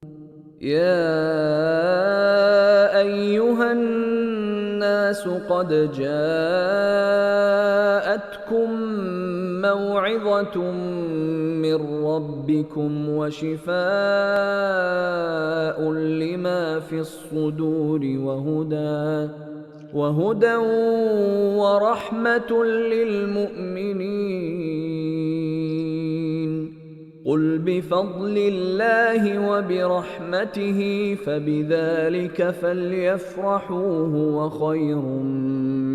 يا أيها الناس قد جاءتكم موعظة من ربكم وشفاء لما في الصدور وهدى ورحمة للمؤمنين. قل بفضل الله وبرحمته فبذلك فليفرحوا هو خير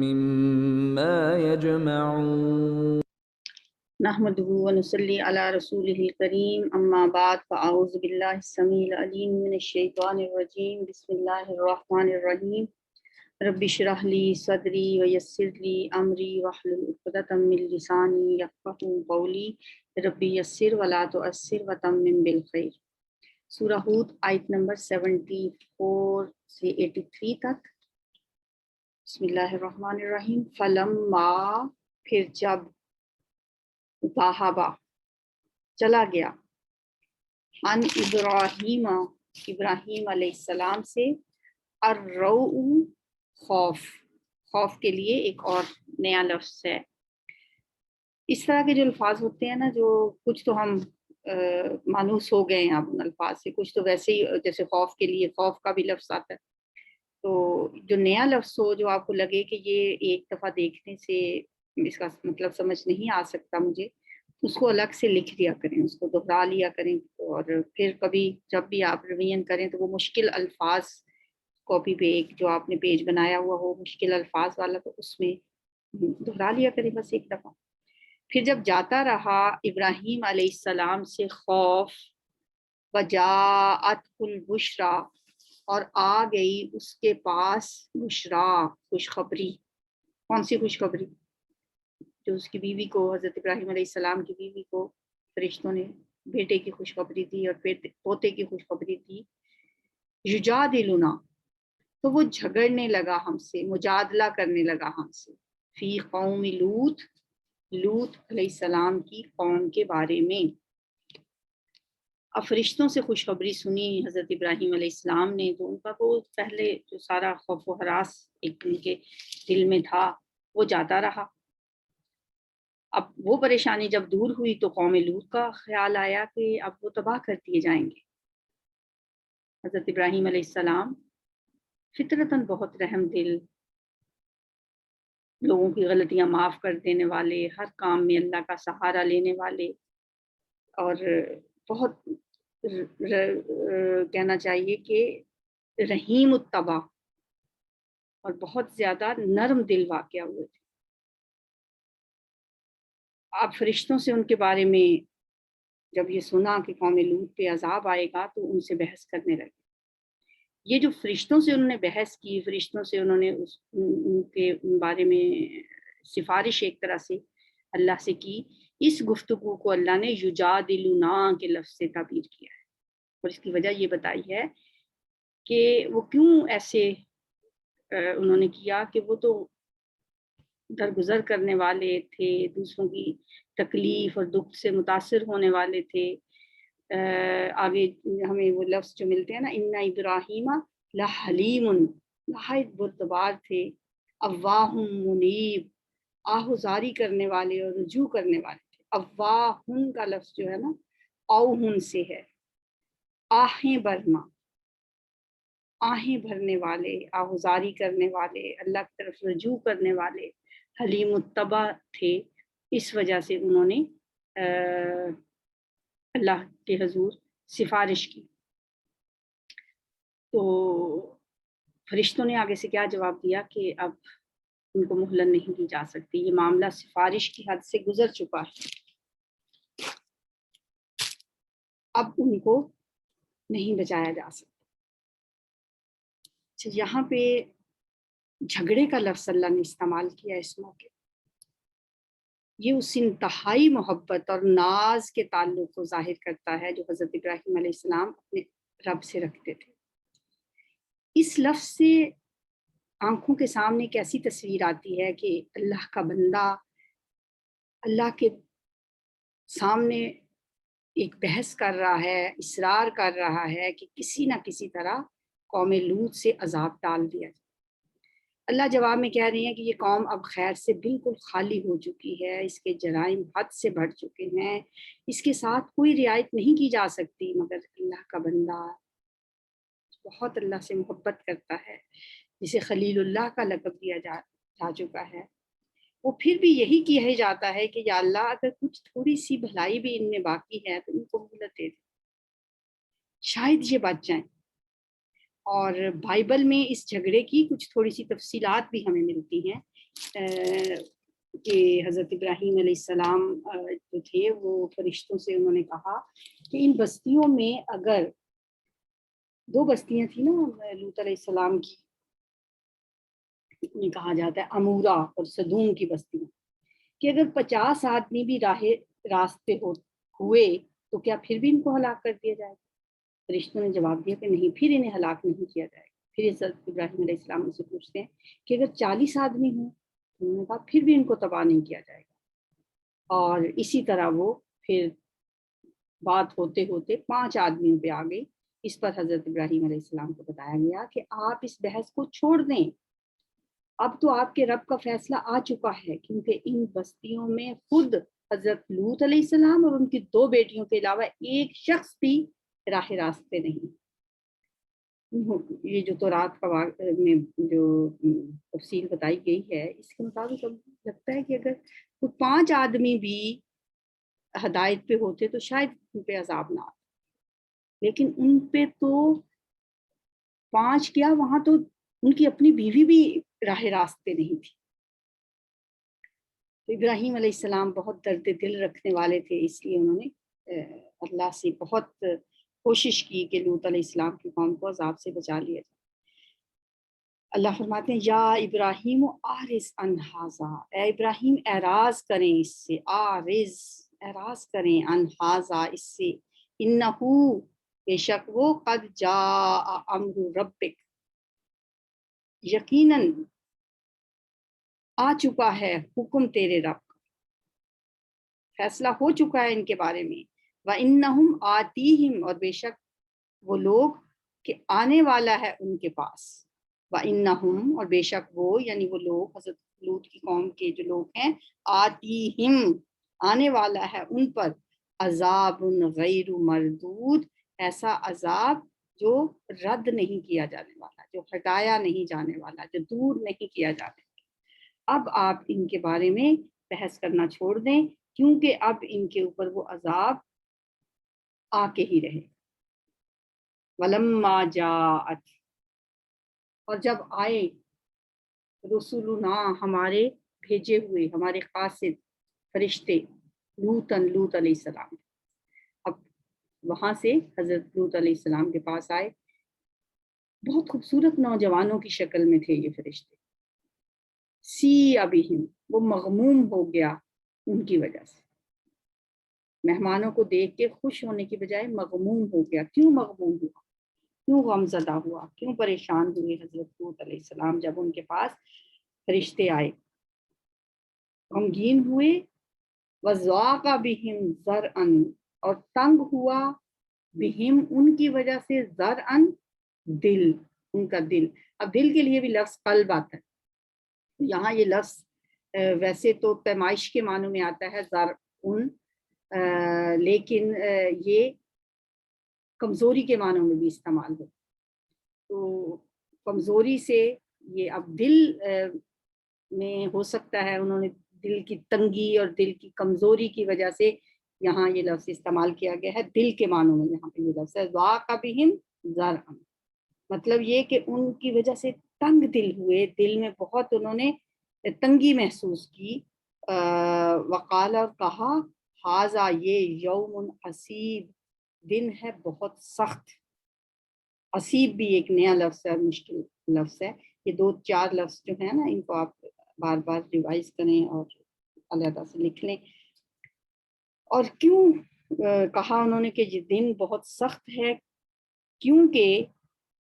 مما يجمعون. نحمده ونصلي على رسوله الكريم اما بعد فاعوذ بالله السميع العليم من الشيطان الرجيم بسم الله الرحمن الرحيم رب اشرح لي صدري ويسر لي امري واحلل عقدة من لساني يفقهوا قولي رب يسر ولا تعسر وتمم بالخير. سورہ ہود آیت نمبر 74 سے 83 تک. بسم اللہ الرحمن الرحیم. فلما پھر جب ذہبا چلا گیا ان ابراہیم ابراہیم علیہ السلام سے الرو خوف کے لیے ایک اور نیا لفظ ہے. اس طرح کے جو الفاظ ہوتے ہیں نا، جو کچھ تو ہم مانوس ہو گئے ہیں اب ان الفاظ سے، کچھ تو ویسے ہی جیسے خوف کے لیے خوف کا بھی لفظ آتا ہے. تو جو نیا لفظ ہو جو آپ کو لگے کہ یہ ایک دفعہ دیکھنے سے اس کا مطلب سمجھ نہیں آ سکتا مجھے، اس کو الگ سے لکھ لیا کریں، اس کو دہرا لیا کریں، اور پھر کبھی جب بھی آپ ریویژن کریں تو وہ مشکل الفاظ کاپی پہ ایک جو آپ نے پیج بنایا ہوا ہو مشکل الفاظ والا، تو اس میں دہرا لیا کریں بس ایک دفعہ. پھر جب جاتا رہا ابراہیم علیہ السلام سے خوف، وجاءت البشرا، اور آ گئی اس کے پاس بشرا خوشخبری. کون سی خوشخبری؟ جو اس کی بیوی کو، حضرت ابراہیم علیہ السلام کی بیوی کو فرشتوں نے بیٹے کی خوشخبری دی اور پوتے کی خوشخبری دی. یجادلنا، تو وہ جھگڑنے لگا ہم سے، مجادلہ کرنے لگا ہم سے، فی قوم لوط علیہ السلام کی قوم کے بارے میں. اب فرشتوں سے خوشخبری سنی حضرت ابراہیم علیہ السلام نے، تو ان کا وہ پہلے جو سارا خوف و ہراس ایک ان کے دل میں تھا وہ جاتا رہا. اب وہ پریشانی جب دور ہوئی تو قوم لوط کا خیال آیا کہ اب وہ تباہ کر دیے جائیں گے. حضرت ابراہیم علیہ السلام فطرتاً بہت رحم دل، لوگوں کی غلطیاں معاف کر دینے والے، ہر کام میں اللہ کا سہارا لینے والے، اور بہت کہنا چاہیے کہ رحیم الطبع اور بہت زیادہ نرم دل واقع ہوئے تھے. آپ فرشتوں سے ان کے بارے میں جب یہ سنا کہ قوم لوط پہ عذاب آئے گا تو ان سے بحث کرنے لگے. یہ جو فرشتوں سے انہوں نے بحث کی، فرشتوں سے انہوں نے ان کے بارے میں سفارش ایک طرح سے اللہ سے کی، اس گفتگو کو اللہ نے یجادلنا کے لفظ سے تعبیر کیا ہے. اور اس کی وجہ یہ بتائی ہے کہ وہ کیوں ایسے انہوں نے کیا کہ وہ تو درگزر کرنے والے تھے، دوسروں کی تکلیف اور دکھ سے متاثر ہونے والے تھے. آگے ہمیں وہ لفظ جو ملتے ہیں نا، ان ابراہیم لحلیم، نہایت بردبار تھے، اواہ منیب، آہوزاری کرنے والے اور رجوع کرنے والے تھے. اواہن کا لفظ جو ہے نا اوہن سے ہے، آہیں بھرنا، آہیں بھرنے والے، آہوزاری کرنے والے، اللہ کی طرف رجوع کرنے والے، حلیم الطبع تھے. اس وجہ سے انہوں نے اللہ کے حضور سفارش کی. تو فرشتوں نے آگے سے کیا جواب دیا کہ اب ان کو مہلت نہیں دی جا سکتی، یہ معاملہ سفارش کی حد سے گزر چکا ہے، اب ان کو نہیں بچایا جا سکتا. یہاں پہ جھگڑے کا لفظ اللہ نے استعمال کیا اس موقع، یہ اس انتہائی محبت اور ناز کے تعلق کو ظاہر کرتا ہے جو حضرت ابراہیم علیہ السلام اپنے رب سے رکھتے تھے. اس لفظ سے آنکھوں کے سامنے ایک ایسی تصویر آتی ہے کہ اللہ کا بندہ اللہ کے سامنے ایک بحث کر رہا ہے، اصرار کر رہا ہے کہ کسی نہ کسی طرح قوم لوط سے عذاب ٹال دیا جائے۔ اللہ جواب میں کہہ رہی ہیں کہ یہ قوم اب خیر سے بالکل خالی ہو چکی ہے، اس کے جرائم حد سے بڑھ چکے ہیں، اس کے ساتھ کوئی رعایت نہیں کی جا سکتی، مگر اللہ کا بندہ بہت اللہ سے محبت کرتا ہے، جسے خلیل اللہ کا لقب دیا جا چکا ہے، وہ پھر بھی یہی کیا جاتا ہے کہ یا اللہ اگر کچھ تھوڑی سی بھلائی بھی ان میں باقی ہے تو ان کو مہلت دے دے، شاید یہ بچ جائیں۔ اور بائبل میں اس جھگڑے کی کچھ تھوڑی سی تفصیلات بھی ہمیں ملتی ہیں کہ حضرت ابراہیم علیہ السلام جو تھے وہ فرشتوں سے انہوں نے کہا کہ ان بستیوں میں اگر 2 بستیاں تھیں نا لوط علیہ السلام کی، انہیں کہا جاتا ہے امورا اور سدوم کی بستیاں، کہ اگر 50 آدمی بھی راستے ہوئے تو کیا پھر بھی ان کو ہلاک کر دیا جائے گا؟ فرشتوں نے جواب دیا کہ نہیں، پھر انہیں ہلاک نہیں کیا جائے گا۔ پھر حضرت ابراہیم علیہ السلام ان سے پوچھتے ہیں کہ اگر 40 آدمی ہوں، انہوں نے کہا پھر بھی ان کو تباہ نہیں کیا جائے گا۔ اور اسی طرح وہ پھر بات ہوتے ہوتے 5 آدمیوں پہ آ گئی۔ اس پر حضرت ابراہیم علیہ السلام کو بتایا گیا کہ آپ اس بحث کو چھوڑ دیں، اب تو آپ کے رب کا فیصلہ آ چکا ہے، کیونکہ ان بستیوں میں خود حضرت لوط علیہ السلام اور ان کی 2 بیٹیوں کے علاوہ ایک شخص بھی راہ راستے نہیں۔ یہ جو تورات میں جو تفصیل بتائی گئی ہے اس کے مطابق لگتا ہے کہ اگر کوئی 5 آدمی بھی ہدایت پہ ہوتے تو شاید ان پہ عذاب نہ آتا، لیکن ان پہ تو 5 کیا، وہاں تو ان کی اپنی بیوی بھی راہ راستے نہیں تھی۔ تو ابراہیم علیہ السلام بہت درد دل رکھنے والے تھے، اس لیے انہوں نے اللہ سے بہت کوشش کی کہ لوط علیہ السلام کی قوم کو عذاب سے بچا لیا جائے۔ اللہ فرماتے ہیں یا ابراہیم آرز عن ھذا، اے ابراہیم اعراض کریں اس سے، اعراض کریں عن ھذا اس سے، انہو بے شک وہ قد جاء امر ربک، یقیناً آ چکا ہے حکم تیرے رب کا، فیصلہ ہو چکا ہے ان کے بارے میں۔ وَإِنَّهُمْ آتِيهِمْ، اور بے شک وہ لوگ کہ آنے والا ہے ان کے پاس، وَإِنَّهُمْ، اور بے شک وہ یعنی وہ لوگ حضرت لوط کی قوم کے جو لوگ ہیں، آتِيهِمْ آنے والا ہے ان پر، عذاب غیر مردود، ایسا عذاب جو رد نہیں کیا جانے والا، جو ہٹایا نہیں جانے والا، جو دور نہیں کیا جانے والا۔ اب آپ ان کے بارے میں بحث کرنا چھوڑ دیں، کیونکہ اب ان کے اوپر وہ عذاب آ کے ہی رہے۔ وَلَمَّا جَاءَتْ، اور جب آئے رسولنا ہمارے بھیجے ہوئے، ہمارے قاصد فرشتے، لوط علیہ السلام، اب وہاں سے حضرت لوط علیہ السلام کے پاس آئے، بہت خوبصورت نوجوانوں کی شکل میں تھے یہ فرشتے، سی ابہم، وہ مغموم ہو گیا ان کی وجہ سے، مہمانوں کو دیکھ کے خوش ہونے کی بجائے مغموم ہو گیا۔ کیوں مغموم ہوا، کیوں غمزدہ ہوا، کیوں پریشان ہوئے حضرت لوط علیہ السلام جب ان کے پاس فرشتے آئے؟ غمگین ہوئے، وَضَاقَ بِهِمْ ذَرْعًا، اور تنگ ہوا بہم ان کی وجہ سے، ذرعن دل، ان کا دل۔ اب دل کے لیے بھی لفظ قلب آتا ہے، یہاں یہ لفظ ویسے تو پیمائش کے معنوں میں آتا ہے ذرعن، لیکن یہ کمزوری کے معنوں میں بھی استعمال ہو، تو کمزوری سے یہ اب دل میں ہو سکتا ہے انہوں نے دل کی تنگی اور دل کی کمزوری کی وجہ سے یہاں یہ لفظ استعمال کیا گیا ہے، دل کے معنوں میں یہاں پہ یہ لفظ ہے ضاق بہم ذرعا، مطلب یہ کہ ان کی وجہ سے تنگ دل ہوئے، دل میں بہت انہوں نے تنگی محسوس کی۔ وقال، اور کہا، ھذا، یہ یوم عصیب، دن ہے بہت سخت۔ عصیب بھی ایک نیا لفظ ہے، مشکل لفظ ہے، یہ 2-4 لفظ جو ہیں نا ان کو آپ بار بار ریوائز کریں اور علیحدہ سے لکھ لیں۔ اور کیوں کہا انہوں نے کہ یہ دن بہت سخت ہے، کیونکہ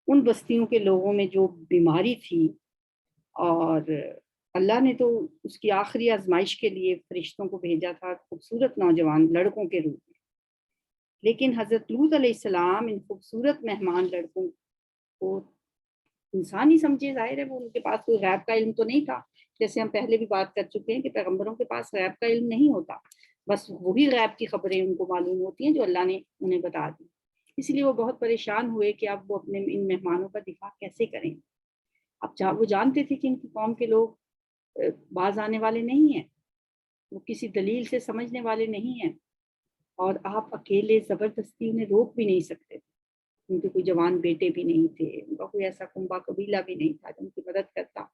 ان بستیوں کے لوگوں میں جو بیماری تھی، اور اللہ نے تو اس کی آخری آزمائش کے لیے فرشتوں کو بھیجا تھا خوبصورت نوجوان لڑکوں کے روپ میں، لیکن حضرت لوط علیہ السلام ان خوبصورت مہمان لڑکوں کو انسان ہی سمجھے، ظاہر ہے وہ ان کے پاس کوئی غیب کا علم تو نہیں تھا، جیسے ہم پہلے بھی بات کر چکے ہیں کہ پیغمبروں کے پاس غیب کا علم نہیں ہوتا، بس وہی غیب کی خبریں ان کو معلوم ہوتی ہیں جو اللہ نے انہیں بتا دی۔ اس لیے وہ بہت پریشان ہوئے کہ اب وہ اپنے ان مہمانوں کا دفاع کیسے کریں۔ اب وہ جانتے تھے کہ ان کی قوم کے لوگ باز آنے والے نہیں ہیں، وہ کسی دلیل سے سمجھنے والے نہیں ہیں، اور آپ اکیلے زبردستی انہیں روک بھی نہیں سکتے، ان کے کوئی جوان بیٹے بھی نہیں تھے، ان کا کوئی ایسا کنبا قبیلہ بھی نہیں تھا جو ان کی مدد کرتا۔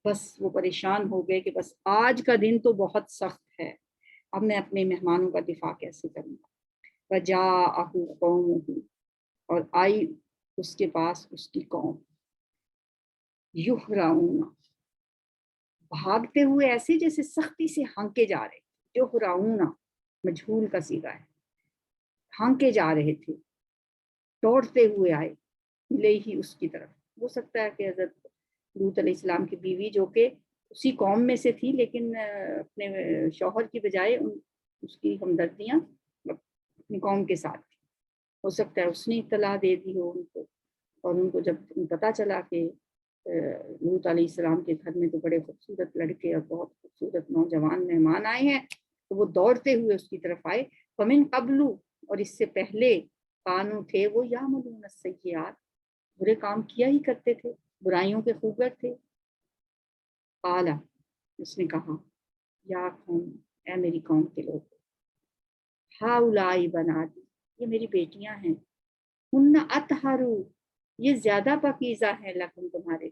بس وہ پریشان ہو گئے کہ بس آج کا دن تو بہت سخت ہے، اب میں اپنے مہمانوں کا دفاع کیسے کروں گا۔ وجاءہ قومہ، اور آئی اس کے پاس اس کی قوم، یہرعون، بھاگتے ہوئے ایسے جیسے سختی سے ہانکے جا رہے، یہرعون مجہول کا صیغہ ہے، ہانکے جا رہے تھے، دوڑتے ہوئے آئے، الیہ اس کی طرف۔ ہو سکتا ہے کہ حضرت لوط علیہ السلام کی بیوی جو کہ اسی قوم میں سے تھی لیکن اپنے شوہر کی بجائے اس کی ہمدردیاں اپنی قوم کے ساتھ تھی، ہو سکتا ہے اس نے اطلاع دے دی ہو ان کو، اور ان کو جب پتہ چلا کہ لوط علیہ السلام کے گھر میں تو بڑے خوبصورت لڑکے اور بہت خوبصورت نوجوان مہمان آئے ہیں، تو وہ دوڑتے ہوئے اس کی طرف آئے۔ فمن قبل، اور اس سے پہلے، کانو تھے وہ یعملون السیئات، برے کام کیا ہی کرتے تھے، برائیوں کے خوگر تھے۔ قال، اس نے کہا، یا قوم، اے میری قوم کے لوگ، ہاؤلائی بناتی، یہ میری بیٹیاں ہیں، ہن اطہر، یہ زیادہ پاکیزہ ہیں، لکم تمہارے،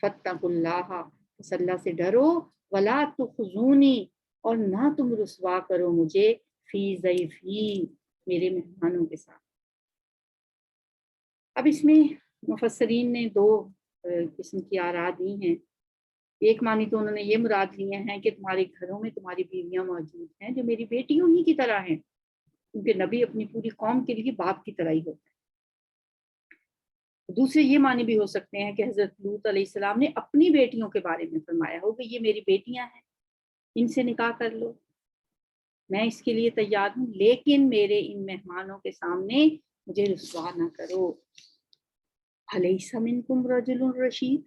فاتقوا اللہ، بس اللہ سے ڈرو، ولا تخزونی، اور نہ تم رسوا کرو مجھے، فی ضیفی، میرے مہمانوں کے ساتھ۔ اب اس میں مفسرین نے دو قسم کی آراء دی ہیں۔ ایک معنی تو انہوں نے یہ مراد لیے ہیں کہ تمہارے گھروں میں تمہاری بیویاں موجود ہیں جو میری بیٹیوں ہی کی طرح ہیں، کیونکہ نبی اپنی پوری قوم کے لیے باپ کی طرح ہی ہوتا ہے۔ دوسرے یہ معنی بھی ہو سکتے ہیں کہ حضرت لوط علیہ السلام نے اپنی بیٹیوں کے بارے میں فرمایا ہو کہ یہ میری بیٹیاں ہیں، ان سے نکاح کر لو، میں اس کے لیے تیار ہوں، لیکن میرے ان مہمانوں کے سامنے مجھے رسوا نہ کرو۔ الیس منکم رجل رشید،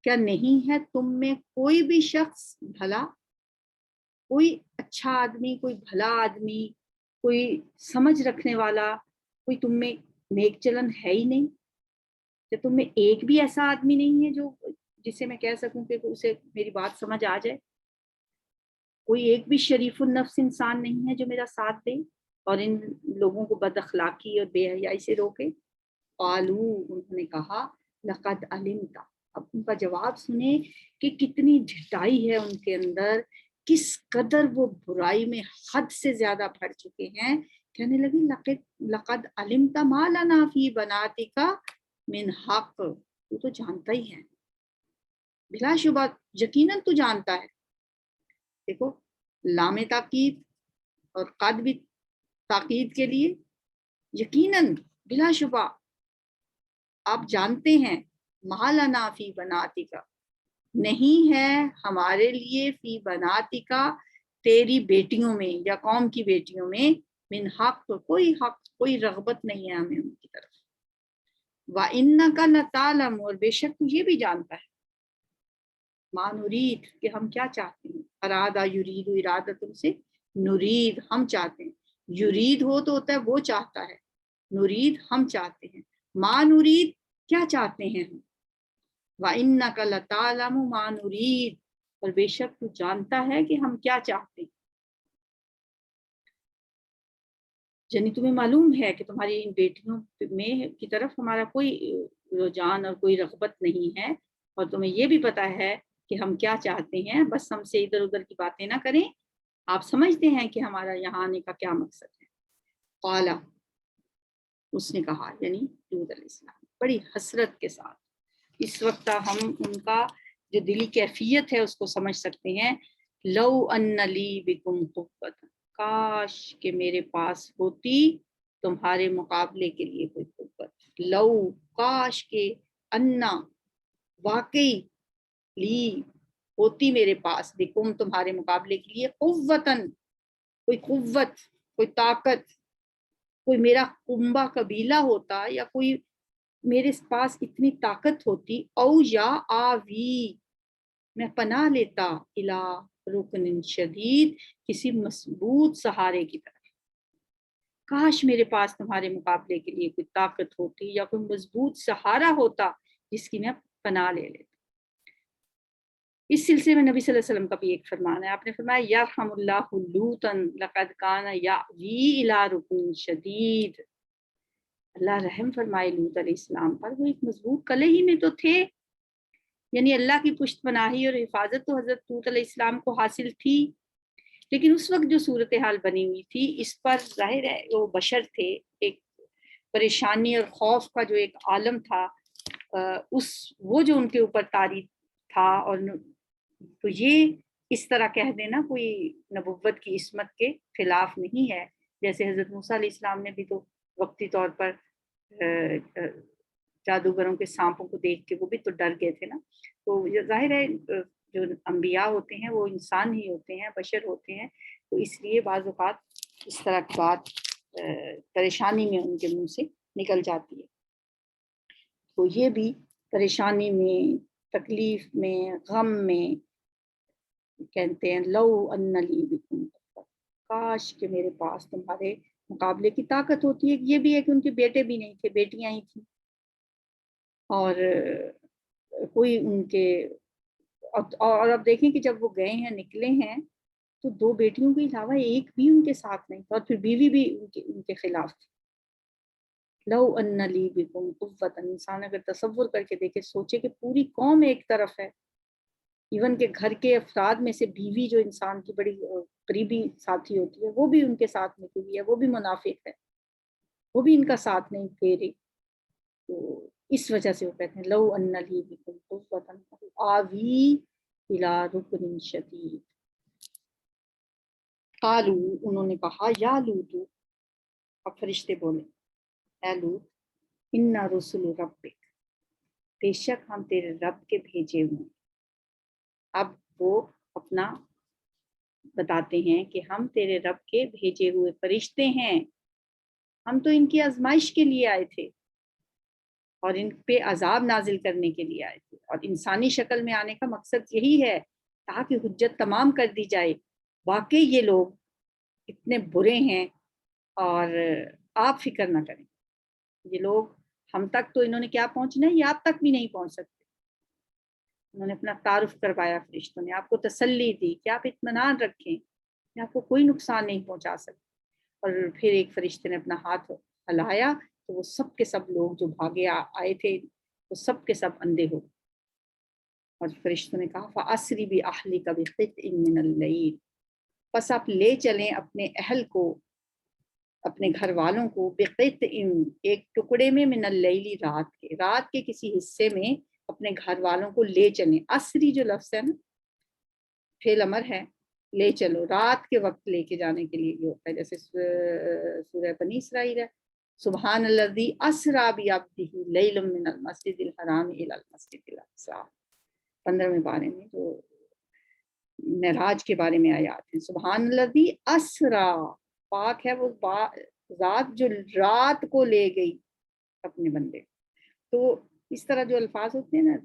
کیا نہیں ہے تم میں کوئی بھی شخص بھلا، کوئی اچھا آدمی، کوئی بھلا آدمی، کوئی سمجھ رکھنے والا، کوئی تم میں نیک چلن ہے ہی نہیں؟ کہ تم میں ایک بھی ایسا آدمی نہیں ہے جو جسے میں کہہ سکوں کہ اسے میری بات سمجھ آ جائے؟ کوئی ایک بھی شریف النفس انسان نہیں ہے جو میرا ساتھ دے اور ان لوگوں کو بد اخلاقی اور بے حیائی سے روکے؟ قالو، انہوں نے کہا، لقد علمت، اب ان کا جواب سنیں کہ کتنی ڈھٹائی ہے ان کے اندر، کس قدر وہ برائی میں حد سے زیادہ بڑھ چکے ہیں۔ کہنے لگے، لقد علمت ما لنا فی بناتک من حق، تو جانتا ہی ہے، بلا شبہ یقیناً تو جانتا ہے۔ دیکھو، لام تاکید اور قد بھی تاکید کے لیے، یقیناً، بلا شبہ، آپ جانتے ہیں، ما لنا فی بناتک، نہیں ہے ہمارے لیے، فی بناتک، تیری بیٹیوں میں یا قوم کی بیٹیوں میں، من حق، کوئی حق، کوئی رغبت نہیں ہے ہمیں ان کی طرف۔ وَإِنَّكَ لَتَعْلَمُ، اور بے شک تو یہ بھی جانتا ہے، ما نرید، کہ ہم کیا چاہتے ہیں، ارادہ یرید، ارادہ تم سے، نرید ہم چاہتے ہیں، یرید ہو تو ہوتا ہے وہ چاہتا ہے، نرید ہم چاہتے ہیں، ما نرید کیا چاہتے ہیں ہم، وَإِنَّكَ لَتَعْلَمُ مَا نُرِيدُ، اور بے شک تو جانتا ہے کہ ہم کیا چاہتے ہیں، یعنی تمہیں معلوم ہے کہ تمہاری ان بیٹیوں میں کی طرف ہمارا کوئی رجحان اور کوئی رغبت نہیں ہے، اور تمہیں یہ بھی پتا ہے کہ ہم کیا چاہتے ہیں، بس ہم سے ادھر ادھر کی باتیں نہ کریں، آپ سمجھتے ہیں کہ ہمارا یہاں آنے کا کیا مقصد ہے۔ قال، اس نے کہا، یعنی لوط علیہ السلام بڑی حسرت کے ساتھ، اس وقت ہم ان کا جو دلی کیفیت ہے اس کو سمجھ سکتے ہیں، لو ان لی بکم قوۃ، کاش کہ میرے پاس ہوتی تمہارے مقابلے کے لیے کوئی قوت، لو، کاش کہ، انا، واقعی، لی، ہوتی میرے پاس، بکم، تمہارے مقابلے کے لیے، قوتاً، کوئی قوت، کوئی طاقت، کوئی میرا کنبہ قبیلہ ہوتا یا کوئی میرے پاس اتنی طاقت ہوتی، او یا آوی، میں پناہ لیتا الا رکن شدید، کسی مضبوط سہارے کی طرف۔ کاش میرے پاس تمہارے مقابلے کے لیے کوئی طاقت ہوتی یا کوئی مضبوط سہارا ہوتا جس کی میں پناہ لے لیتا۔ اس سلسلے میں نبی صلی اللہ علیہ وسلم کا بھی ایک فرمان ہے، آپ نے فرمایا یرحم اللہ لوطا لقد کان یاوی الی رکن شدید، اللہ رحم فرمائے لوط علیہ السلام پر، وہ ایک مضبوط قلعے ہی میں تو تھے، یعنی اللہ کی پشت پناہی اور حفاظت تو حضرت لوط علیہ السلام کو حاصل تھی، لیکن اس وقت جو صورتحال بنی ہوئی تھی اس پر ظاہر ہے وہ بشر تھے، ایک پریشانی اور خوف کا جو ایک عالم تھا، وہ جو ان کے اوپر طاری تھا، اور تو یہ اس طرح کہہ دینا کوئی نبوت کی عصمت کے خلاف نہیں ہے، جیسے حضرت موسیٰ علیہ السلام نے بھی تو وقتی طور پر جادوگروں کے سانپوں کو دیکھ کے وہ بھی تو ڈر گئے تھے نا۔ تو یہ ظاہر ہے جو انبیاء ہوتے ہیں وہ انسان ہی ہوتے ہیں، بشر ہوتے ہیں، تو اس لیے بعض اوقات اس طرح کی بات پریشانی میں ان کے منہ سے نکل جاتی ہے۔ تو یہ بھی پریشانی میں، تکلیف میں، غم میں کہتے ہیں لو ان لی بکم قوة، کاش کہ میرے پاس تمہارے مقابلے کی طاقت ہوتی ہے۔ یہ بھی ہے کہ ان کے بیٹے بھی نہیں تھے، بیٹیاں ہی تھیں، اور کوئی ان کے، اور اب دیکھیں کہ جب وہ گئے ہیں، نکلے ہیں، تو 2 بیٹیوں کے علاوہ ایک بھی ان کے ساتھ نہیں تھا، اور پھر بیوی بھی ان کے خلاف تھی۔ لو ان لی بکم قوة، انسان اگر تصور کر کے دیکھے، سوچے کہ پوری قوم ایک طرف ہے، ایون کہ گھر کے افراد میں سے بیوی جو انسان کی بڑی قریبی ساتھی ہوتی ہے وہ بھی ان کے ساتھ نکلی ہوئی ہے، وہ بھی منافق ہے، وہ بھی ان کا ساتھ نہیں دے رہی، تو اس وجہ سے وہ کہتے ہیں لو ان لی بکم قوة آوی الی رکن شدید۔ قالو، انہوں نے کہا یا لوط، اب فرشتے بولے اے لوط، ان رسل ربک، بے شک ہم تیرے رب کے بھیجے ہوئے ہیں۔ اب وہ اپنا بتاتے ہیں کہ ہم تیرے رب کے بھیجے ہوئے فرشتے ہیں، ہم تو ان کی آزمائش کے لیے آئے تھے اور ان پہ عذاب نازل کرنے کے لیے آئے تھے، اور انسانی شکل میں آنے کا مقصد یہی ہے تاکہ حجت تمام کر دی جائے، واقعی یہ لوگ اتنے برے ہیں، اور آپ فکر نہ کریں، یہ لوگ ہم تک تو انہوں نے کیا پہنچنا ہے، یہ آپ تک بھی نہیں پہنچ سکتے۔ انہوں نے اپنا تعارف کروایا فرشتوں نے، آپ کو تسلی دی کہ آپ اطمینان رکھیں کہ آپ کو کوئی نقصان نہیں پہنچا سکتے۔ اور پھر ایک فرشتے نے اپنا ہاتھ ہلایا تو وہ سب کے سب لوگ جو بھاگے آئے تھے وہ سب کے سب اندھے ہو گئے، اور فرشتوں نے کہا فَأَسْرِ بِأَهْلِكَ بِقِطْعٍ مِّنَ اللَّيْلِ، پس آپ لے چلیں اپنے اہل کو، اپنے گھر والوں کو، بِقِطْعٍ، ایک ٹکڑے میں، من اللیل، رات کے کسی حصے میں اپنے گھر والوں کو لے چلیں۔ اسری جو لفظ ہے نا، فعل امر ہے، لے چلو، رات کے وقت لے کے جانے کے لیے یہ ہوتا ہے، جیسے سورہ بنی اسرائیل ہے، سبحان الذی اسری بعبدہ لیلا من المسجد الحرام الی المسجد الاقصی، 15ویں پارے میں جو معراج کے بارے میں آیات ہیں، سبحان الذی اسری، پاک ہے وہ ذات جو رات کو لے گئی اپنے بندے۔ تو اس طرح جو الفاظ ہوتے ہیں نا،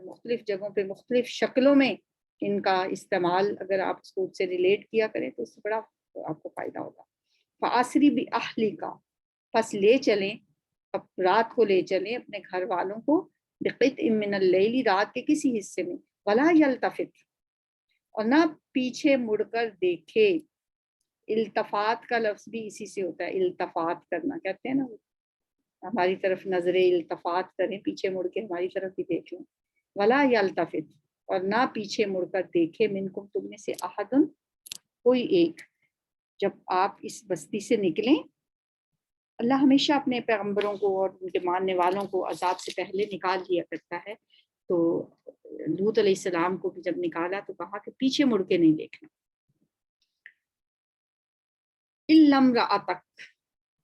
مختلف جگہوں پہ مختلف شکلوں میں ان کا استعمال، اگر آپ اس کو سے ریلیٹ کیا کریں تو اس سے بڑا آپ کو فائدہ ہوگا۔ فَأَسْرِ بِأَهْلِكَ، پس لے چلیں، اب رات کو لے چلیں اپنے گھر والوں کو، بِقِطْعٍ مِّنَ اللَّيْلِ، رات کے کسی حصے میں، وَلَا يَلْتَفِتْ، اور نہ پیچھے مڑ کر دیکھے۔ التفات کا لفظ بھی اسی سے ہوتا ہے، التفات کرنا کہتے ہیں نا، ہماری طرف نظریں التفات کریں، پیچھے مڑ کے ہماری طرف بھی دیکھ لیں۔ ولا یلتفت، اور نہ پیچھے مڑ کر دیکھے، منکم، تم میں سے، احدن، کوئی ایک۔ جب آپ اس بستی سے نکلیں، اللہ ہمیشہ اپنے پیغمبروں کو اور ان کے ماننے والوں کو عذاب سے پہلے نکال دیا کرتا ہے، تو لوط علیہ السلام کو بھی جب نکالا تو کہا کہ پیچھے مڑ کے نہیں دیکھنا۔ الا امرأتک،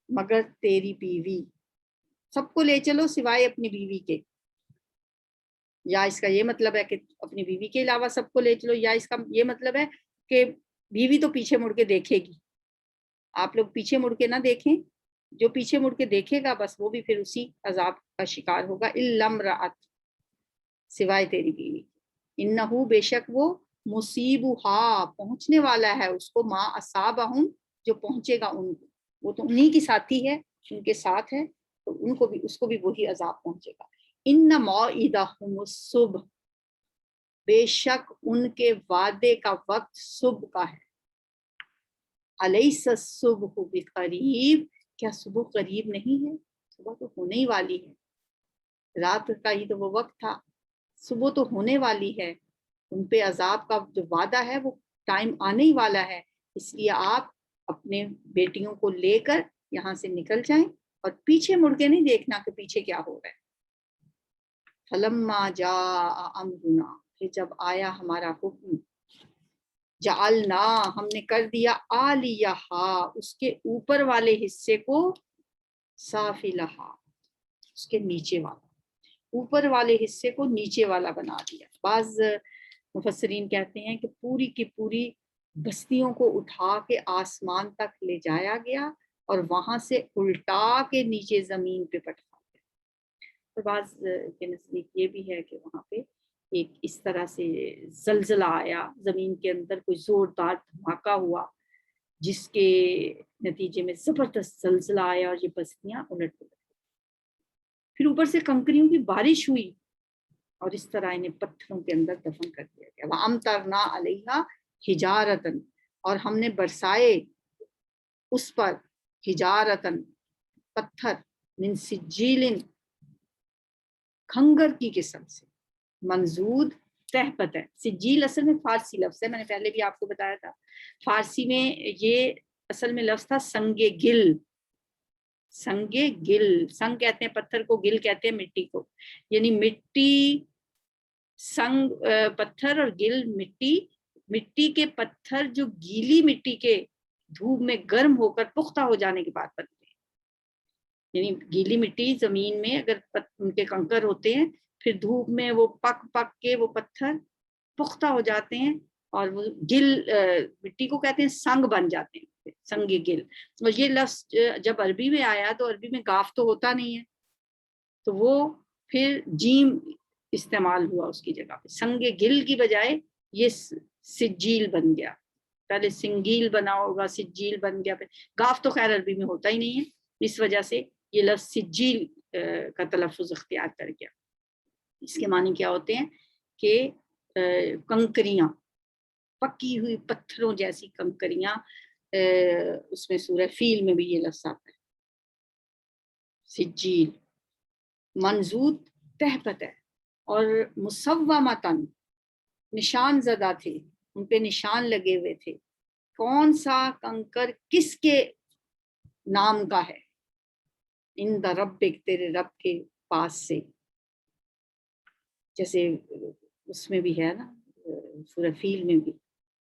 مگر تیری بیوی، سب کو لے چلو سوائے اپنی بیوی کے، یا اس کا یہ مطلب ہے کہ اپنی بیوی کے علاوہ سب کو لے چلو، یا اس کا یہ مطلب ہے کہ بیوی تو پیچھے مڑ کے دیکھے گی، آپ لوگ پیچھے مڑ کے نہ دیکھیں، جو پیچھے مڑ کے دیکھے گا بس وہ بھی پھر اسی عذاب کا شکار ہوگا، الا امرأت، سوائے تیری بیوی، انہو بے شک وہ مصیبہا پہنچنے والا ہے اس کو، ما اصابہم جو پہنچے گا ان کو، وہ تو انہی کی ساتھی ہے، ان کے ساتھ ہے، تو ان کو بھی، اس کو بھی وہی عذاب پہنچے گا۔ ان موعدہم الصبح، بے شک ان کے وعدے کا وقت صبح کا ہے، الیس الصبح بقریب، کیا صبح قریب نہیں ہے؟ صبح تو ہونے ہی والی ہے، رات کا ہی تو وہ وقت تھا، صبح تو ہونے والی ہے، ان پہ عذاب کا جو وعدہ ہے وہ ٹائم آنے ہی والا ہے، اس لیے آپ اپنے بیٹیوں کو لے کر یہاں سے نکل جائیں اور پیچھے مڑ کے نہیں دیکھنا کہ پیچھے کیا ہو رہا ہے۔ فلما جاء امرنا، پھر جب آیا ہمارا حکم، جعلنا ہم نے کر دیا عالیہا اس کے اوپر والے حصے کو، سافلہا اس کے نیچے والا، اوپر والے حصے کو نیچے والا بنا دیا۔ بعض مفسرین کہتے ہیں کہ پوری کی پوری بستیوں کو اٹھا کے آسمان تک لے جایا گیا اور وہاں سے الٹا کے نیچے زمین پہ پٹکا گیا۔ اور بعض کے نزدیک یہ بھی ہے کہ وہاں پہ ایک اس طرح سے زلزلہ آیا، زمین کے اندر کوئی زوردار دھماکہ ہوا جس کے نتیجے میں زبردست زلزلہ آیا اور یہ بستیاں الٹ پلٹ، پھر اوپر سے کنکریوں کی بارش ہوئی اور اس طرح انہیں پتھروں کے اندر دفن کر دیا گیا۔ وَأَمْطَرْنَا عَلَيْهَا حِجَارَةً، اور ہم نے برسائے اس پر حجارتن پتھر، من سجیل کھنگر کی قسم سے، منضود تہبت ہے۔ سجیل اصل میں فارسی لفظ ہے، میں نے پہلے بھی آپ کو بتایا تھا، فارسی میں یہ اصل میں لفظ تھا سنگ گل، سنگ گل، سنگ کہتے ہیں پتھر کو، گل کہتے ہیں مٹی کو، یعنی مٹی، سنگ پتھر اور گل مٹی، مٹی کے پتھر جو گیلی مٹی کے دھوپ میں گرم ہو کر پختہ ہو جانے کے بعد بنتے ہیں، یعنی گیلی مٹی زمین میں اگر ان کے کنکر ہوتے ہیں پھر دھوپ میں وہ پک پک کے وہ پتھر پختہ ہو جاتے ہیں اور وہ گل مٹی کو کہتے ہیں سنگ بن جاتے ہیں، سنگ گل۔ اور یہ لفظ جب عربی میں آیا تو عربی میں گاف تو ہوتا نہیں ہے تو وہ پھر جیم استعمال ہوا اس کی جگہ پہ، سنگ گل کی بجائے یہ سجیل بن گیا، پہلے سنگیل بنا ہوگا سجیل بن گیا، پھر گاف تو خیر عربی میں ہوتا ہی نہیں ہے، اس وجہ سے یہ لفظ سجیل کا تلفظ اختیار کر گیا۔ اس کے معنی کیا ہوتے ہیں کہ کنکریاں، پکی ہوئی پتھروں جیسی کنکریاں، اس میں سورہ فیل میں بھی یہ لفظ آتا ہے، سجیل، منضود تہبت ہے، اور مسومتن نشان زدہ تھے، ان پہ نشان لگے ہوئے تھے، کون سا کنکر کس کے نام کا ہے، عند ربک تیرے رب کے پاس سے، جیسے اس میں بھی ہے نا سورہ فیل میں بھی،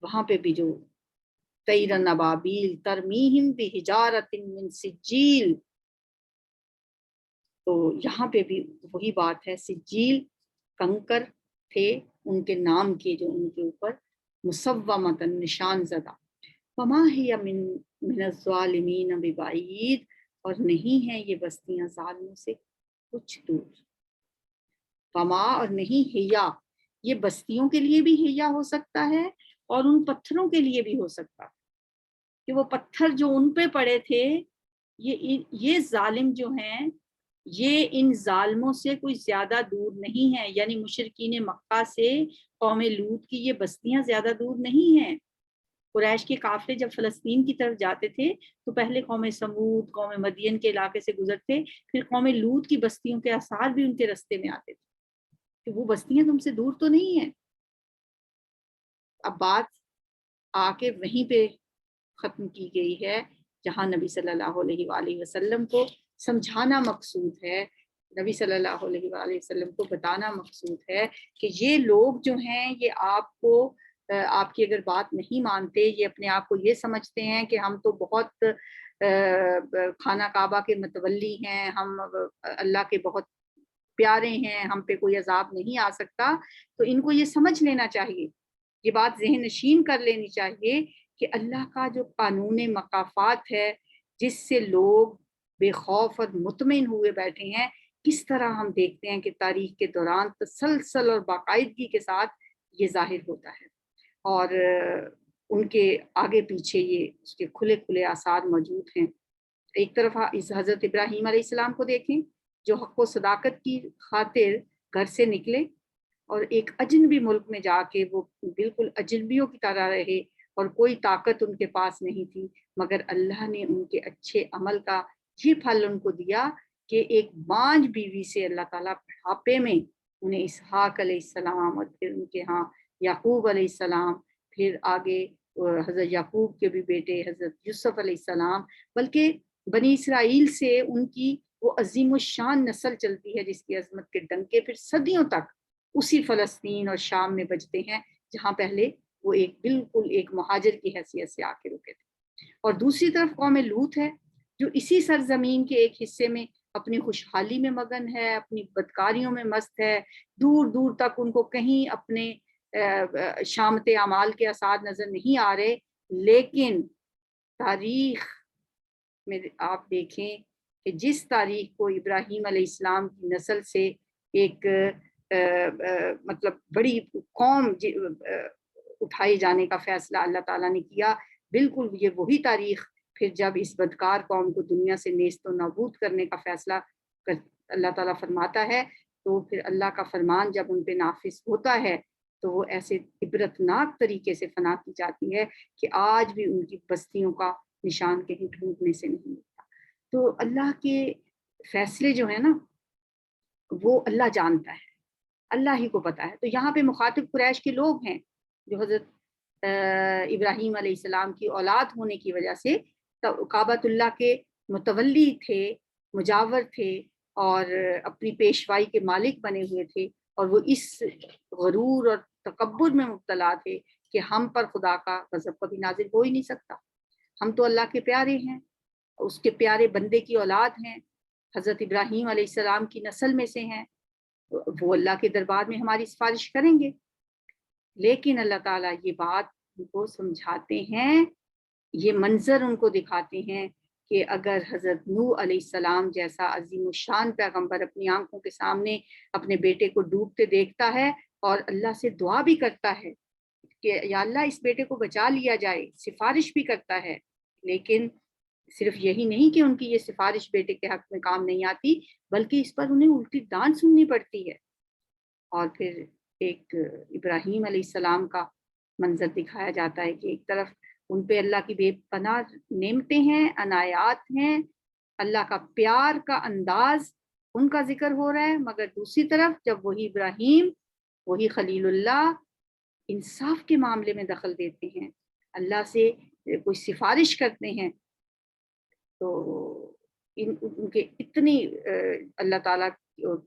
وہاں پہ بھی جو طیرن ابابیل ترمیہم بحجارۃ من سجیل، تو یہاں پہ بھی وہی بات ہے، سجیل کنکر تھے ان کے نام کے جو ان کے اوپر مسومتن نشان زدہ، وما ہی من الظالمین ببعید، اور نہیں ہیں یہ بستیاں ظالموں سے کچھ دور، وما اور نہیں ہیا، یہ بستیوں کے لیے بھی ہیا ہو سکتا ہے اور ان پتھروں کے لیے بھی ہو سکتا ہے کہ وہ پتھر جو ان پہ پڑے تھے، یہ ظالم جو ہیں یہ ان ظالموں سے کوئی زیادہ دور نہیں ہے، یعنی مشرکین مکہ سے قوم لوط کی یہ بستیاں زیادہ دور نہیں ہیں۔ قریش کے قافلے جب فلسطین کی طرف جاتے تھے تو پہلے قوم سمود، قوم مدین کے علاقے سے گزرتے، پھر قوم لوط کی بستیوں کے آثار بھی ان کے رستے میں آتے تھے کہ وہ بستیاں تم سے دور تو نہیں ہیں۔ اب بات آ کے وہیں پہ ختم کی گئی ہے جہاں نبی صلی اللہ علیہ وآلہ وسلم کو سمجھانا مقصود ہے، نبی صلی اللہ علیہ وآلہ وسلم کو بتانا مقصود ہے کہ یہ لوگ جو ہیں یہ آپ کو، آپ کی اگر بات نہیں مانتے، یہ اپنے آپ کو یہ سمجھتے ہیں کہ ہم تو بہت خانہ کعبہ کے متولی ہیں، ہم اللہ کے بہت پیارے ہیں، ہم پہ کوئی عذاب نہیں آ سکتا، تو ان کو یہ سمجھ لینا چاہیے، یہ بات ذہن نشین کر لینی چاہیے کہ اللہ کا جو قانون مقافات ہے جس سے لوگ بے خوف اور مطمئن ہوئے بیٹھے ہیں. کس طرح ہم دیکھتے ہیں کہ تاریخ کے دوران تسلسل اور باقاعدگی کے ساتھ یہ ظاہر ہوتا ہے، اور ان کے آگے پیچھے یہ اس کے کھلے کھلے آثار موجود ہیں. ایک طرف اس حضرت ابراہیم علیہ السلام کو دیکھیں جو حق و صداقت کی خاطر گھر سے نکلے اور ایک اجنبی ملک میں جا کے وہ بالکل اجنبیوں کی طرح رہے اور کوئی طاقت ان کے پاس نہیں تھی، مگر اللہ نے ان کے اچھے عمل کا یہ پھل ان کو دیا کہ ایک بانجھ بیوی سے اللہ تعالیٰ بڑھاپے میں انہیں اسحاق علیہ السلام اور پھر ان کے ہاں یعقوب علیہ السلام، پھر آگے حضرت یعقوب کے بھی بیٹے حضرت یوسف علیہ السلام، بلکہ بنی اسرائیل سے ان کی وہ عظیم الشان نسل چلتی ہے جس کی عظمت کے ڈنکے پھر صدیوں تک اسی فلسطین اور شام میں بجتے ہیں جہاں پہلے وہ ایک بالکل ایک مہاجر کی حیثیت سے آ کے رکے تھے. اور دوسری طرف قوم لوط ہے جو اسی سرزمین کے ایک حصے میں اپنی خوشحالی میں مگن ہے، اپنی بدکاریوں میں مست ہے، دور دور تک ان کو کہیں اپنے شامت اعمال کے آثار نظر نہیں آ رہے. لیکن تاریخ میں آپ دیکھیں کہ جس تاریخ کو ابراہیم علیہ السلام کی نسل سے ایک مطلب بڑی قوم اٹھائے جانے کا فیصلہ اللہ تعالیٰ نے کیا، بالکل یہ وہی تاریخ پھر جب اس بدکار قوم کو دنیا سے نیست و نابود کرنے کا فیصلہ اللہ تعالیٰ فرماتا ہے تو پھر اللہ کا فرمان جب ان پہ نافذ ہوتا ہے تو وہ ایسے عبرتناک طریقے سے فنا کی جاتی ہے کہ آج بھی ان کی بستیوں کا نشان کہیں ڈھونڈنے سے نہیں ملتا. تو اللہ کے فیصلے جو ہیں نا وہ اللہ جانتا ہے، اللہ ہی کو پتا ہے. تو یہاں پہ مخاطب قریش کے لوگ ہیں جو حضرت ابراہیم علیہ السلام کی اولاد ہونے کی وجہ سے کعبۃ اللہ کے متولی تھے، مجاور تھے اور اپنی پیشوائی کے مالک بنے ہوئے تھے، اور وہ اس غرور اور تکبر میں مبتلا تھے کہ ہم پر خدا کا غضب کبھی نازل ہو ہی نہیں سکتا، ہم تو اللہ کے پیارے ہیں، اس کے پیارے بندے کی اولاد ہیں، حضرت ابراہیم علیہ السلام کی نسل میں سے ہیں، وہ اللہ کے دربار میں ہماری سفارش کریں گے. لیکن اللہ تعالیٰ یہ بات ان کو سمجھاتے ہیں، یہ منظر ان کو دکھاتے ہیں کہ اگر حضرت نوح علیہ السلام جیسا عظیم الشان پیغمبر اپنی آنکھوں کے سامنے اپنے بیٹے کو ڈوبتے دیکھتا ہے اور اللہ سے دعا بھی کرتا ہے کہ یا اللہ اس بیٹے کو بچا لیا جائے، سفارش بھی کرتا ہے، لیکن صرف یہی نہیں کہ ان کی یہ سفارش بیٹے کے حق میں کام نہیں آتی بلکہ اس پر انہیں الٹی ڈانٹ سننی پڑتی ہے. اور پھر ایک ابراہیم علیہ السلام کا منظر دکھایا جاتا ہے کہ ایک طرف ان پہ اللہ کی بے پناہ نعمتیں ہیں، عنایات ہیں، اللہ کا پیار کا انداز ان کا ذکر ہو رہا ہے، مگر دوسری طرف جب وہی ابراہیم، وہی خلیل اللہ انصاف کے معاملے میں دخل دیتے ہیں، اللہ سے کوئی سفارش کرتے ہیں، تو ان کے اتنی اللہ تعالیٰ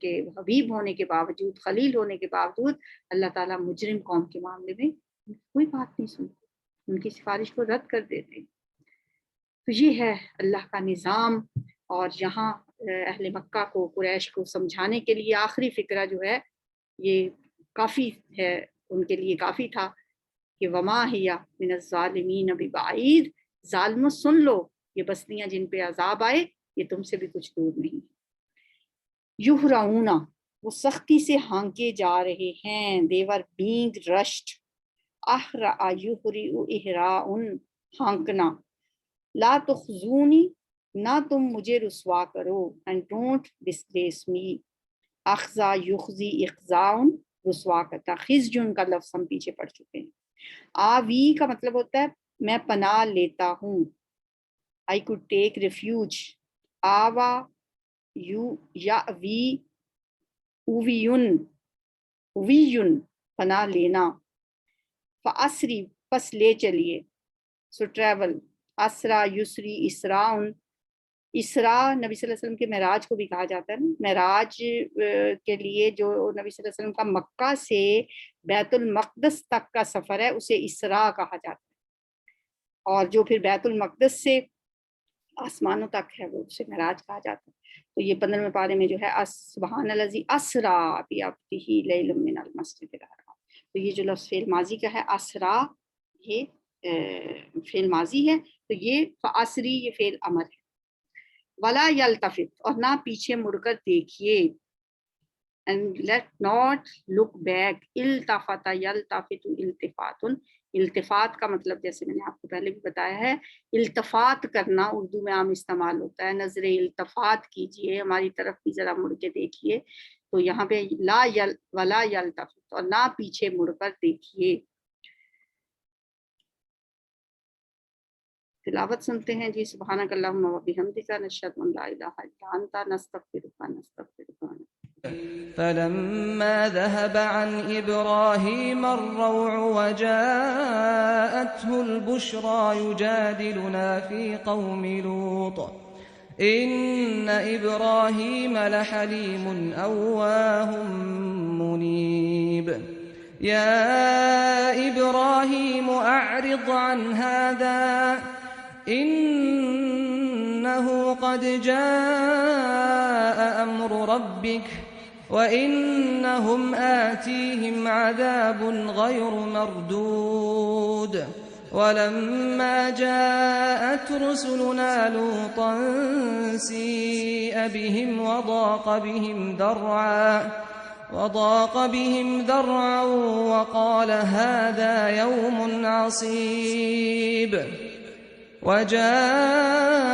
کے حبیب ہونے کے باوجود، خلیل ہونے کے باوجود اللہ تعالیٰ مجرم قوم کے معاملے میں کوئی بات نہیں سنتے، ان کی سفارش کو رد کر دیتے. تو یہ ہے اللہ کا نظام. اور یہاں اہل مکہ کو، قریش کو سمجھانے کے لیے آخری فقرہ جو ہے یہ کافی ہے، ان کے لیے کافی تھا کہ وما ہی من الظالمین ببعید، ظالموں سن لو یہ بستیاں جن پہ عذاب آئے یہ تم سے بھی کچھ دور نہیں. یہرعون، وہ سختی سے ہانکے جا رہے ہیں، they were being rushed. احرع یحرع احراء، ہانکنا، لا تخزونی، نہ تم مجھے رسوا کرو، and don't disgrace me. اخزا یخزی اخزاء، رسوا کرتا، خزجن کا لفظ ہم پیچھے پڑھ چکے ہیں. آوی کا مطلب ہوتا ہے میں پناہ لیتا ہوں، I could take refuge. آوا یاوی، اویون، اویون پناہ لینا. فاسری، پس لے چلیے، سو ٹریول. اسرا یسری اسراؤن، اسرا نبی صلی اللہ علیہ وسلم کے معراج کو بھی کہا جاتا ہے نا، معراج کے لیے جو نبی صلی اللہ علیہ وسلم کا مکہ سے بیت المقدس تک کا سفر ہے اسے اسرا کہا جاتا ہے، اور جو پھر بیت المقدس سے آسمانوں تک ہے وہ اسے معراج کہا جاتا ہے. تو یہ 15ویں پارے میں جو ہے سبحان الذی اسرا بعبدہ لیلا من المسجد الحرام. تو یہ جو لفظ فعل ماضی کا ہے اسرا، یہ فعل ماضی ہے، تو یہ فاسری یہ فعل امر ہے. ولا یلتفت، اور نہ پیچھے مڑ کر دیکھیے. And let not look back. التفت یلتفت التفات. التفات کا مطلب جیسے میں نے آپ کو پہلے بھی بتایا ہے، التفات کرنا اردو میں عام استعمال ہوتا ہے. نظر التفات کیجئے، ہماری طرف بھی ذرا مڑ کے دیکھیے. تو یہاں پہ ولا یلتفت، اور نہ پیچھے مڑ کر دیکھیے. تلاوت سنتے ہیں جی. سبحانک اللہم و بحمدک، نشہد ان لا الہ الا انت، نستغفرک. فلما ذهب عن إبراهيم الروع وجاءته البشرى يجادلنا في قوم لوط إن إبراهيم لحليم أواه منيب يا إبراهيم أعرض عن هذا إنه قد جاء أمر ربك وإنهم آتيهم عذاب غير مردود ولما جاءت رسلنا لوطا سيء بهم وضاق بهم ذرعا وقال هذا يوم عصيب وجاءه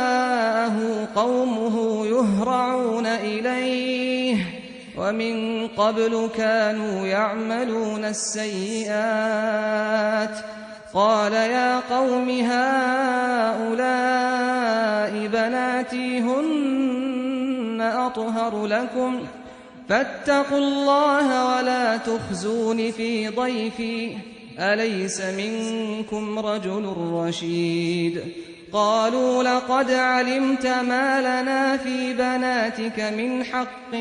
قومه يهرعون إليه ومن قبل كانوا يعملون السيئات قال يا قوم هؤلاء بناتي هن أطهر لكم فاتقوا الله ولا تخزون في ضيفي أليس منكم رجل رشيد قالوا لقد علمت ما لنا في بناتك من حق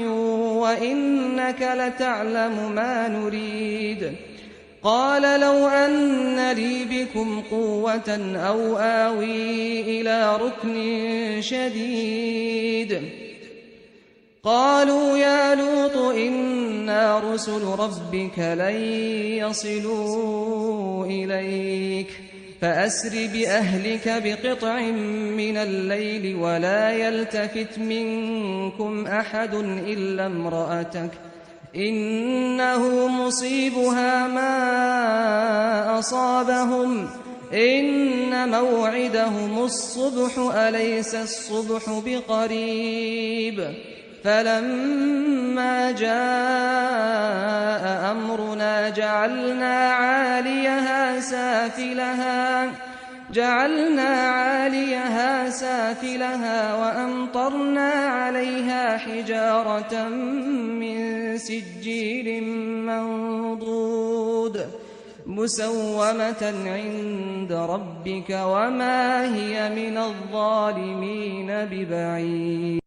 وإنك لتعلم ما نريد قال لو أن لي بكم قوة أو آوي إلى ركن شديد قالوا يا لوط إنا رسل ربك لن يصلوا إليك فأسر بأهلك بقطع من الليل ولا يلتفت منكم أحد إلا امرأتك إنه مصيبها ما أصابهم إن موعدهم الصبح أليس الصبح بقريب فلما جاء أمرنا جعلنا عاليها سافلها وأمطرنا عليها حجارة من سجيل منضود مسومة عند ربك وما هي من الظالمين ببعيد